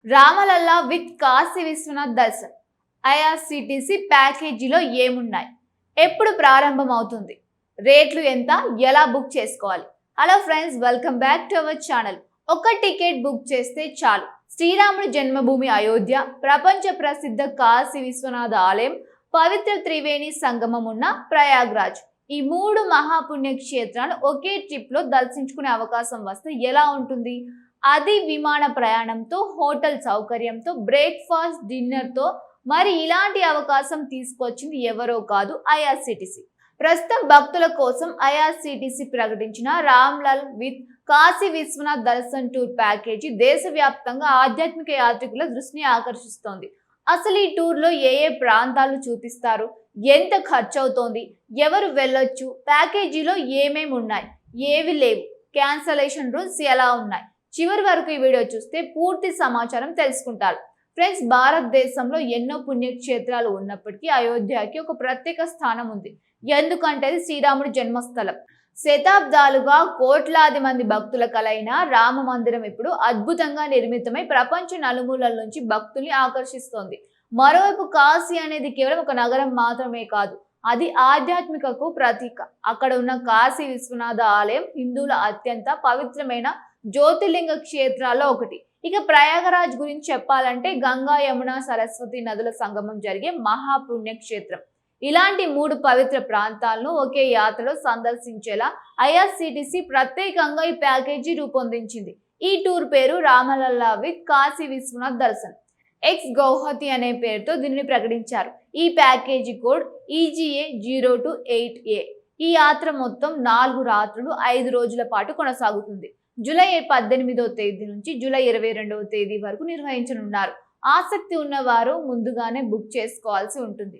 Ramlalla with Kashi Vishwanath Darshan IRCTC ప్యాకేజీలో ఏమున్నాయి, ఎప్పుడు ప్రారంభం అవుతుంది, రేట్లు ఎంత, ఎలా బుక్ చేసుకోవాలి? Hello friends, welcome back to our channel. ఒక టికెట్ బుక్ చేస్తే చాలు శ్రీరాముడి జన్మభూమి అయోధ్య, ప్రపంచ ప్రసిద్ధ కాశీ విశ్వనాథ ఆలయం, పవిత్ర త్రివేణి సంగమం ఉన్న ప్రయాగ్రాజ్, ఈ మూడు మహాపుణ్యక్షేత్రాలు ఒకే ట్రిప్ లో దర్శించుకునే అవకాశం వస్తే ఎలా ఉంటుంది? అది విమాన ప్రయాణంతో, హోటల్ సౌకర్యంతో, బ్రేక్ఫాస్ట్ డిన్నర్తో. మరి ఇలాంటి అవకాశం తీసుకొచ్చింది ఎవరో కాదు, ఐఆర్సిటిసి. ప్రస్తుతం భక్తుల కోసం ఐఆర్సిటిసి ప్రకటించిన Ramlal with Kashi Vishwanath Darshan tour package దేశవ్యాప్తంగా ఆధ్యాత్మిక యాత్రికుల దృష్టిని ఆకర్షిస్తోంది. అసలు ఈ టూర్లో ఏ ఏ ప్రాంతాలు చూపిస్తారు, ఎంత ఖర్చు అవుతోంది, ఎవరు వెళ్ళొచ్చు, ప్యాకేజీలో ఏమేమి ఉన్నాయి, ఏవి లేవు, క్యాన్సలేషన్ రూల్స్ ఎలా ఉన్నాయి, చివరి వరకు ఈ వీడియో చూస్తే పూర్తి సమాచారం తెలుసుకుంటారు. ఫ్రెండ్స్, భారతదేశంలో ఎన్నో పుణ్యక్షేత్రాలు ఉన్నప్పటికీ అయోధ్యకి ఒక ప్రత్యేక స్థానం ఉంది. ఎందుకంటే అది శ్రీరాముడి జన్మస్థలం. శతాబ్దాలుగా కోట్లాది మంది భక్తుల కలైన రామ మందిరం ఇప్పుడు అద్భుతంగా నిర్మితమై ప్రపంచ నలుమూలల నుంచి భక్తుల్ని ఆకర్షిస్తోంది. మరోవైపు కాశీ అనేది కేవలం ఒక నగరం మాత్రమే కాదు, అది ఆధ్యాత్మికకు ప్రతీక. అక్కడ ఉన్న కాశీ విశ్వనాథ ఆలయం హిందువుల అత్యంత పవిత్రమైన జ్యోతిర్లింగ క్షేత్రాల్లో ఒకటి. ఇక ప్రయాగరాజ్ గురించి చెప్పాలంటే గంగా, యమున, సరస్వతి నదుల సంగమం జరిగే మహాపుణ్యక్షేత్రం. ఇలాంటి మూడు పవిత్ర ప్రాంతాలను ఒకే యాత్రలో సందర్శించేలా ఐఆర్సిటిసి ప్రత్యేకంగా ఈ ప్యాకేజీ రూపొందించింది. ఈ టూర్ పేరు రామలల్లా విత్ కాశీ విశ్వనాథ్ దర్శన్ ఎక్స్ గౌహతి అనే పేరుతో దీనిని ప్రకటించారు. ఈ ప్యాకేజీ కోడ్ EGA0228A. ఈ యాత్ర మొత్తం 4 రాత్రులు 5 రోజుల పాటు కొనసాగుతుంది. జూలై 18వ తేదీ నుంచి జూలై 22వ తేదీ వరకు నిర్వహించనున్నారు. ఆసక్తి ఉన్నవారు ముందుగానే బుక్ చేసుకోవాల్సి ఉంటుంది.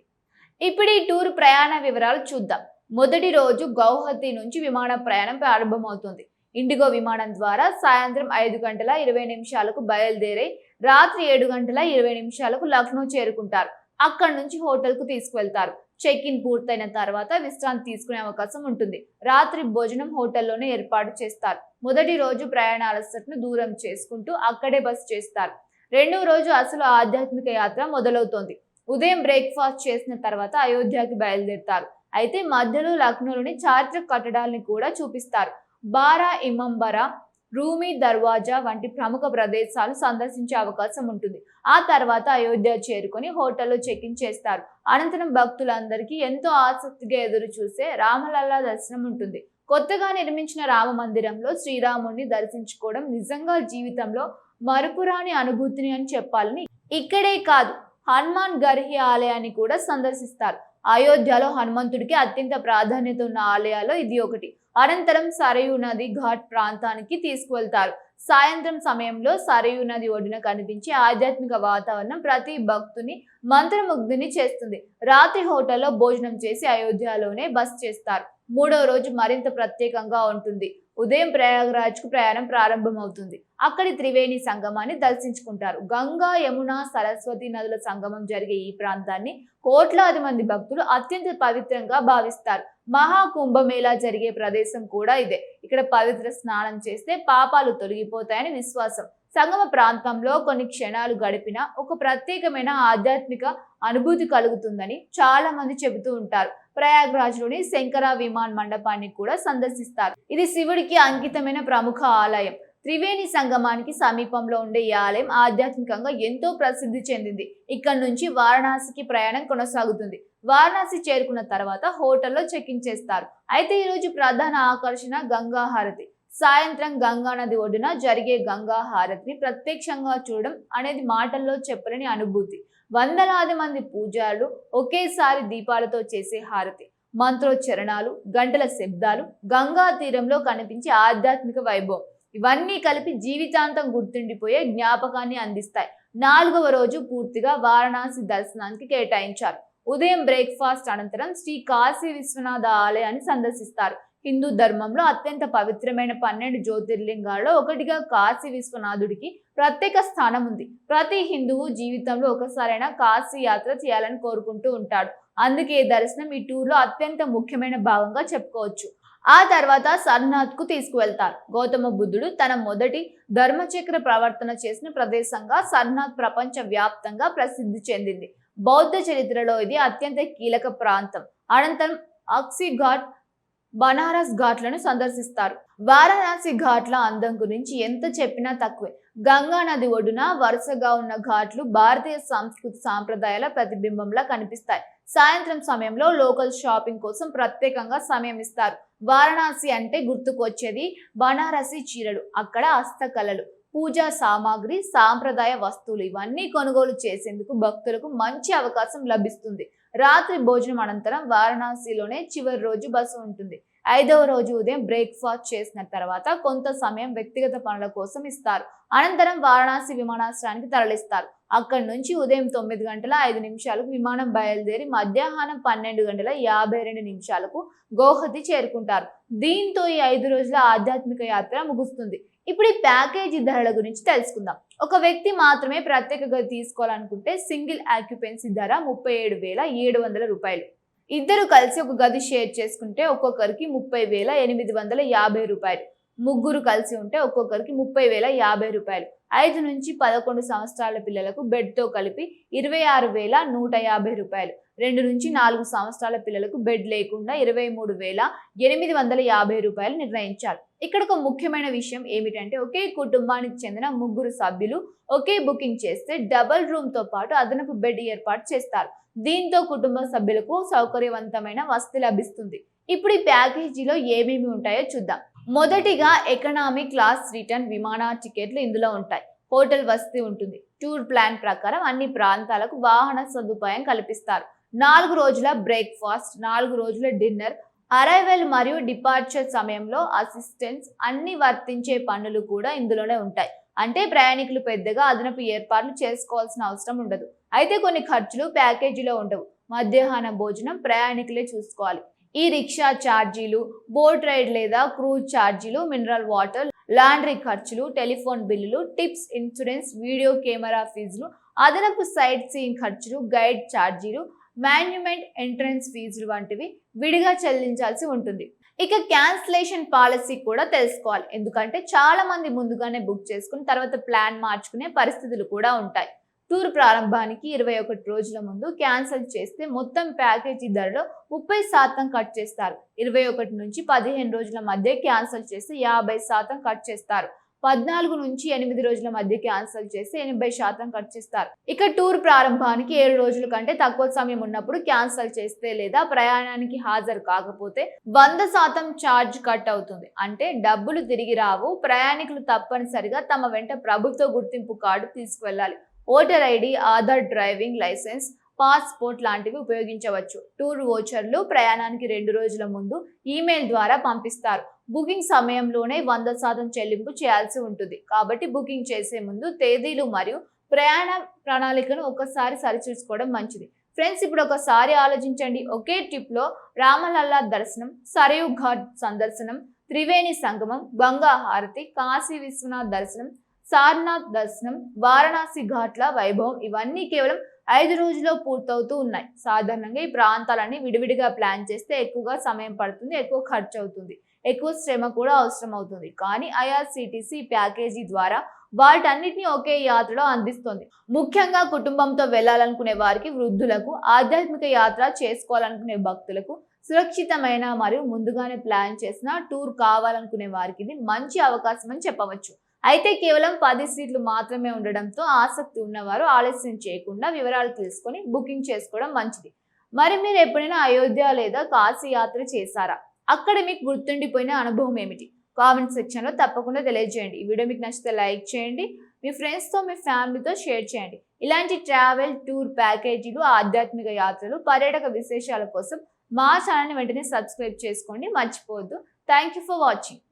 ఇప్పుడు ఈ టూర్ ప్రయాణ వివరాలు చూద్దాం. మొదటి రోజు గౌహతి నుంచి విమాన ప్రయాణం ప్రారంభమవుతుంది. ఇండిగో విమానం ద్వారా సాయంత్రం 5:20 బయలుదేరి రాత్రి 7:20 లక్నో చేరుకుంటారు. అక్కడి నుంచి హోటల్కు తీసుకువెళ్తారు. చెక్ ఇన్ పూర్తయిన తర్వాత విశ్రాంతి తీసుకునే అవకాశం ఉంటుంది. రాత్రి భోజనం హోటల్లోనే ఏర్పాటు చేస్తారు. మొదటి రోజు ప్రయాణ అలసటను దూరం చేసుకుంటూ అక్కడే బస చేస్తారు. రెండవ రోజు అసలు ఆధ్యాత్మిక యాత్ర మొదలవుతోంది. ఉదయం బ్రేక్ఫాస్ట్ చేసిన తర్వాత అయోధ్యకి బయలుదేరుతారు. అయితే మధ్యలో లక్నోలోని చారిత్రక కట్టడాలని కూడా చూపిస్తారు. బారా ఇమంబరా, రూమీ దర్వాజా వంటి ప్రముఖ ప్రదేశాలు సందర్శించే అవకాశం ఉంటుంది. ఆ తర్వాత అయోధ్య చేరుకొని హోటల్లో చెక్ ఇన్ చేస్తారు. అనంతరం భక్తులందరికీ ఎంతో ఆసక్తిగా ఎదురు చూసే రామలల్లా దర్శనం ఉంటుంది. కొత్తగా నిర్మించిన రామ మందిరంలో శ్రీరాముడిని దర్శించుకోవడం నిజంగా జీవితంలో మరుపురాని అనుభూతిని అని చెప్పాలని. ఇక్కడే కాదు, హనుమాన్ గర్హి ఆలయాన్ని కూడా సందర్శిస్తారు. అయోధ్యలో హనుమంతుడికి అత్యంత ప్రాధాన్యత ఉన్న ఆలయాల్లో ఇది ఒకటి. అనంతరం సరయూ నది ఘాట్ ప్రాంతానికి తీసుకువెళ్తారు. సాయంత్రం సమయంలో సరయూ నది ఒడ్డున కనిపించే ఆధ్యాత్మిక వాతావరణం ప్రతి భక్తుని మంత్రముగ్ధుని చేస్తుంది. రాత్రి హోటల్లో భోజనం చేసి అయోధ్యలోనే బస చేస్తారు. మూడవ రోజు మరింత ప్రత్యేకంగా ఉంటుంది. ఉదయం ప్రయాగరాజ్కు ప్రయాణం ప్రారంభమవుతుంది. అక్కడి త్రివేణి సంగమాన్ని దర్శించుకుంటారు. గంగా, యమున, సరస్వతి నదుల సంగమం జరిగే ఈ ప్రాంతాన్ని కోట్లాది మంది భక్తులు అత్యంత పవిత్రంగా భావిస్తారు. మహాకుంభమేళా జరిగే ప్రదేశం కూడా ఇదే. ఇక్కడ పవిత్ర స్నానం చేస్తే పాపాలు తొలగిపోతాయని విశ్వాసం. సంగమ ప్రాంతంలో కొన్ని క్షణాలు గడిపినా ఒక ప్రత్యేకమైన ఆధ్యాత్మిక అనుభూతి కలుగుతుందని చాలా మంది చెబుతూ ఉంటారు. ప్రయాగ్రాజ్ లోని శంకర విమాన్ మండపాన్ని కూడా సందర్శిస్తారు. ఇది శివుడికి అంకితమైన ప్రముఖ ఆలయం. త్రివేణి సంగమానికి సమీపంలో ఉండే ఈ ఆలయం ఆధ్యాత్మికంగా ఎంతో ప్రసిద్ధి చెందింది. ఇక్కడ నుంచి వారణాసికి ప్రయాణం కొనసాగుతుంది. వారణాసి చేరుకున్న తర్వాత హోటల్లో చెక్ ఇన్ చేస్తారు. అయితే ఈ రోజు ప్రధాన ఆకర్షణ గంగా హారతి. సాయంత్రం గంగా నది ఒడ్డున జరిగే గంగా హారతిని ప్రత్యక్షంగా చూడడం అనేది మాటల్లో చెప్పలేని అనుభూతి. వందలాది మంది పూజారులు ఒకేసారి దీపాలతో చేసే హారతి, మంత్రోచ్చరణాలు, గంటల శబ్దాలు, గంగా తీరంలో కనిపించే ఆధ్యాత్మిక వైభవం, ఇవన్నీ కలిపి జీవితాంతం గుర్తుండిపోయే జ్ఞాపకాన్ని అందిస్తాయి. 4వ రోజు పూర్తిగా వారణాసి దర్శనానికి కేటాయించారు. ఉదయం బ్రేక్ఫాస్ట్ అనంతరం శ్రీ కాశీ విశ్వనాథ ఆలయాన్ని సందర్శిస్తారు. హిందూ ధర్మంలో అత్యంత పవిత్రమైన 12 జ్యోతిర్లింగాల్లో ఒకటిగా కాశీ విశ్వనాథుడికి ప్రత్యేక స్థానం ఉంది. ప్రతి హిందువు జీవితంలో ఒకసారైనా కాశీ యాత్ర చేయాలని కోరుకుంటూ ఉంటాడు. అందుకే దర్శనం ఈ టూర్లో అత్యంత ముఖ్యమైన భాగంగా చెప్పుకోవచ్చు. ఆ తర్వాత సర్నాథ్ కు తీసుకువెళ్తారు. గౌతమ బుద్ధుడు తన మొదటి ధర్మచక్ర ప్రవర్తన చేసిన ప్రదేశంగా సర్నాథ్ ప్రపంచ వ్యాప్తంగా ప్రసిద్ధి చెందింది. బౌద్ధ చరిత్రలో ఇది అత్యంత కీలక ప్రాంతం. అనంతరం అక్సీ ఘాట్, బనారస్ ఘాట్లను సందర్శిస్తారు. వారణాసి ఘాట్ల అందం గురించి ఎంత చెప్పినా తక్కువే. గంగా నది ఒడ్డున వరుసగా ఉన్న ఘాట్లు భారతీయ సంస్కృతి సాంప్రదాయాల ప్రతిబింబంలా కనిపిస్తాయి. సాయంత్రం సమయంలో లోకల్ షాపింగ్ కోసం ప్రత్యేకంగా సమయం ఇస్తారు. వారణాసి అంటే గుర్తుకొచ్చేది బనారసి చీరలు, అక్కడ హస్తకళలు, పూజా సామాగ్రి, సాంప్రదాయ వస్తువులు ఇవన్నీ కొనుగోలు చేసేందుకు భక్తులకు మంచి అవకాశం లభిస్తుంది. రాత్రి భోజనం అనంతరం వారణాసిలోనే చివరి రోజు బస ఉంటుంది. 5వ రోజు ఉదయం బ్రేక్ఫాస్ట్ చేసిన తర్వాత కొంత సమయం వ్యక్తిగత పనుల కోసం ఇస్తారు. అనంతరం వారణాసి విమానాశ్రయానికి తరలిస్తారు. అక్కడి నుంచి ఉదయం 9 గంటల 5 నిమిషాలకు విమానం బయలుదేరి మధ్యాహ్నం 12 గంటల 52 నిమిషాలకు గౌహతి చేరుకుంటారు. దీంతో ఈ 5 రోజుల ఆధ్యాత్మిక యాత్ర ముగుస్తుంది. ఇప్పుడు ఈ ప్యాకేజీ ధరల గురించి తెలుసుకుందాం. ఒక వ్యక్తి మాత్రమే ప్రత్యేక గది తీసుకోవాలనుకుంటే సింగిల్ ఆక్యుపెన్సీ ధర 37,700 రూపాయలు. ఇద్దరు కలిసి ఒక గది షేర్ చేసుకుంటే ఒక్కొక్కరికి 30,850 రూపాయలు. ముగ్గురు కలిసి ఉంటే ఒక్కొక్కరికి 30,050 రూపాయలు. 5 నుంచి 11 సంవత్సరాల పిల్లలకు బెడ్తో కలిపి 26,150 రూపాయలు. 2 నుంచి 4 సంవత్సరాల పిల్లలకు బెడ్ లేకుండా 23,850 రూపాయలు నిర్ణయించారు. ఇక్కడ ఒక ముఖ్యమైన విషయం ఏమిటంటే ఒకే కుటుంబానికి చెందిన ముగ్గురు సభ్యులు ఒకే బుకింగ్ చేస్తే డబుల్ రూమ్ తో పాటు అదనపు బెడ్ ఏర్పాటు చేస్తారు. దీంతో కుటుంబ సభ్యులకు సౌకర్యవంతమైన వసతి లభిస్తుంది. ఇప్పుడు ఈ ప్యాకేజీలో ఏమేమి ఉంటాయో చూద్దాం. మొదటిగా ఎకనామీ క్లాస్ రిటర్న్ విమాన టికెట్లు ఇందులో ఉంటాయి. హోటల్ వసతి ఉంటుంది. టూర్ ప్లాన్ ప్రకారం అన్ని ప్రాంతాలకు వాహన సదుపాయం కల్పిస్తారు. 4 రోజుల బ్రేక్ఫాస్ట్, 4 రోజుల డిన్నర్, అరైవల్ మరియు డిపార్చర్ సమయంలో అసిస్టెన్స్, అన్ని వర్తించే పన్నులు కూడా ఇందులోనే ఉంటాయి. అంటే ప్రయాణికులు పెద్దగా అదనపు ఏర్పాట్లు చేసుకోవాల్సిన అవసరం ఉండదు. అయితే కొన్ని ఖర్చులు ప్యాకేజీలో ఉండవు. మధ్యాహ్న భోజనం ప్రయాణికులే చూసుకోవాలి. ఈ రిక్షా ఛార్జీలు, బోట్ రైడ్ లేదా క్రూజ్ ఛార్జీలు, మినరల్ వాటర్, లాండ్రీ ఖర్చులు, టెలిఫోన్ బిల్లులు, టిప్స్, ఇన్సూరెన్స్, వీడియో కెమెరా ఫీజులు, అదనపు సైట్ సీయింగ్ ఖర్చులు, గైడ్ ఛార్జీలు, మాన్యుమెంట్ ఎంట్రన్స్ ఫీజులు వంటివి విడిగా చెల్లించాల్సి ఉంటుంది. ఇక క్యాన్సిలేషన్ పాలసీ కూడా తెలుసుకోవాలి. ఎందుకంటే చాలా మంది ముందుగానే బుక్ చేసుకుని తర్వాత ప్లాన్ మార్చుకునే పరిస్థితులు కూడా ఉంటాయి. టూర్ ప్రారంభానికి 21 రోజుల ముందు క్యాన్సిల్ చేస్తే మొత్తం ప్యాకేజీ ధరలో 30% కట్ చేస్తారు. 21 నుంచి 15 రోజుల మధ్య క్యాన్సిల్ చేస్తే 50% కట్ చేస్తారు. 14 నుంచి 8 రోజుల మధ్య క్యాన్సిల్ చేస్తే 80% కట్ చేస్తారు. ఇక టూర్ ప్రారంభానికి 7 రోజుల కంటే తక్కువ సమయం ఉన్నప్పుడు క్యాన్సిల్ చేస్తే లేదా ప్రయాణానికి హాజరు కాకపోతే 100% ఛార్జ్ కట్ అవుతుంది. అంటే డబ్బులు తిరిగి రావు. ప్రయాణికులు తప్పనిసరిగా తమ వెంట ప్రభుత్వ గుర్తింపు కార్డు తీసుకువెళ్ళాలి. Voter ID, Aadhaar, driving licence, passport లాంటివి ఉపయోగించవచ్చు. టూర్ వోచర్లు ప్రయాణానికి 2 రోజుల ముందు ఈమెయిల్ ద్వారా పంపిస్తారు. బుకింగ్ సమయంలోనే 100% చెల్లింపు చేయాల్సి ఉంటుంది. కాబట్టి బుకింగ్ చేసే ముందు తేదీలు మరియు ప్రయాణ ప్రణాళికను ఒకసారి సరిచూసుకోవడం మంచిది. ఫ్రెండ్స్, ఇప్పుడు ఒకసారి ఆలోచించండి. ఒకే ట్రిప్ లో రామలల్లా దర్శనం, సరయూ ఘాట్ సందర్శనం, త్రివేణి సంగమం, గంగా హారతి, కాశీ విశ్వనాథ్ దర్శనం, సారనాథ్ దర్శనం, వారణాసి ఘాట్ల వైభవం ఇవన్నీ కేవలం 5 రోజుల్లో పూర్తవుతూ ఉన్నాయి. సాధారణంగా ఈ ప్రాంతాలన్నీ విడివిడిగా ప్లాన్ చేస్తే ఎక్కువగా సమయం పడుతుంది, ఎక్కువ ఖర్చు అవుతుంది, ఎక్కువ శ్రమ కూడా అవసరం అవుతుంది. కానీ ఐఆర్సిటిసి ప్యాకేజీ ద్వారా వాటన్నిటిని ఒకే యాత్రలో అందిస్తుంది. ముఖ్యంగా కుటుంబంతో వెళ్లాలనుకునే వారికి, వృద్ధులకు, ఆధ్యాత్మిక యాత్ర చేసుకోవాలనుకునే భక్తులకు, సురక్షితమైన మరియు ముందుగానే ప్లాన్ చేసిన టూర్ కావాలనుకునే వారికి ఇది మంచి అవకాశం అని చెప్పవచ్చు. అయితే కేవలం 10 సీట్లు మాత్రమే ఉండడంతో ఆసక్తి ఉన్నవారు ఆలస్యం చేయకుండా వివరాలు తెలుసుకొని బుకింగ్ చేసుకోవడం మంచిది. మరి మీరు ఎప్పుడైనా అయోధ్య లేదా కాశీ యాత్ర చేశారా? అక్కడ మీకు గుర్తుండిపోయిన అనుభవం ఏమిటి? కామెంట్ సెక్షన్లో తప్పకుండా తెలియజేయండి. ఈ వీడియో మీకు నచ్చితే లైక్ చేయండి. మీ ఫ్రెండ్స్తో, మీ ఫ్యామిలీతో షేర్ చేయండి. ఇలాంటి ట్రావెల్, టూర్ ప్యాకేజీలు, ఆధ్యాత్మిక యాత్రలు, పర్యాటక విశేషాల కోసం మా ఛానల్ని వెంటనే సబ్స్క్రైబ్ చేసుకోండి. మర్చిపోవద్దు. Thank you for watching.